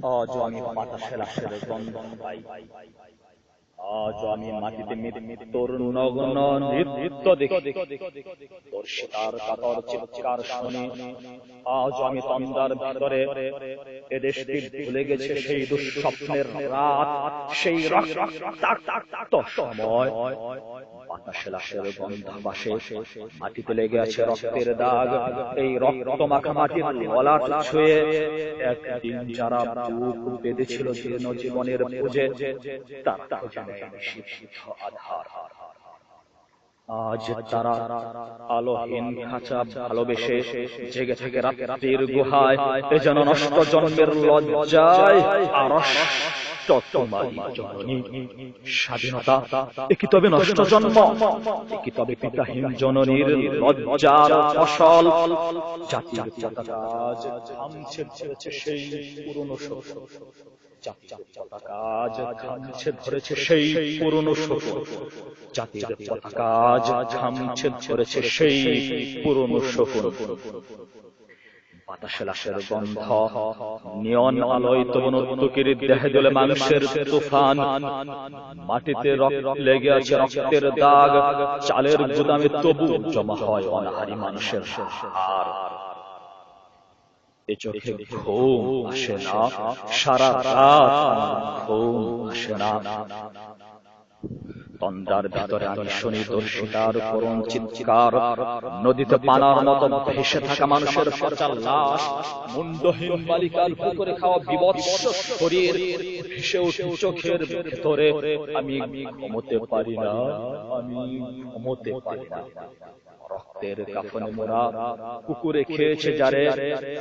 আজও আমি বাতাসে লাশের গন্ধ পাই, আজও আমি মাটিতে মৃত্যুর নগ্ন নৃত্য দেখি, দর্শিতার কাতর চিৎকার শুনি। আজও আমি তন্দার ভিতরে এদেশটি ভুলে গেছে সেই দুঃস্বপ্নের রাত, সেই রক্তাক্ত সময়। বাতাসে লাশের গন্ধ বাসে, মাটিতে লেগে আছে রক্তের দাগ। এই রক্ত মাখা মাটির ললাট ছুঁয়ে একদিন যারা বুক বেঁধেছিল জীবনের খোঁজে, তারা জানে নিষিদ্ধ আধার। আজ তারা আলোহীন খাঁচা ভালোবেসে জেগে থেকে রাত্রির গুহায়, এ যেন নষ্ট জন্মের লজ্জায় আরশ তোমারই জননী। স্বাধীনতা এ কি তবে নষ্ট জন্ম? এ কি তবে পিতাহীন জননীর লজ্জার ফসল? জাতির পতাকা আজ থামছে ধরেছে সেই পুরনো শোষণ, জাতির পতাকা আজ থামছে ধরেছে সেই পুরনো শোষণ, জাতির পতাকা আজ থামছে ধরেছে সেই পুরনো শোষণ। বাতাসে লাশের গন্ধ, নিয়ন আলোয় তবু নর্তকীর দেহে দোলে মানুষের তুফান। মাটিতে রক্ত লেগে আছে রক্তের দাগ, চালের গুদামে তবু জমা হয় অনাহারী মানুষের হার। এ চোখে ঘুম আসে না, সারা রাত ঘুম আসে না। তন্দার ভিতরে আমি শুনি দর্শিতার করুণ চিৎকার, নদীতে পানার মতো ভেসে থাকা মানুষের পচা লাশ, মুন্ডহীন বালিকার পুকুরে খাওয়া বিভৎস শরীর ভেসে উঠে চোখের ভিতরে। আমি ঘুমোতে পারি না, আমি ঘুমোতে পারি না। রক্তের কাফনে মোরা কুকুরে খেয়েছে যারে,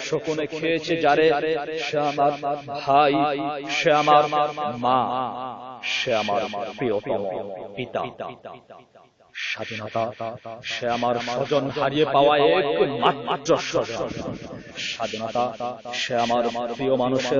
শকুনে খেয়েছে যারে, সে আমার ভাই, সে আমার মা, সে আমার প্রিয়তম পিতা। স্বাধীনতা সে আমার স্বজন হারিয়ে পাওয়া একমাত্র স্বজন। স্বাধীনতা সে আমার প্রিয় মানুষের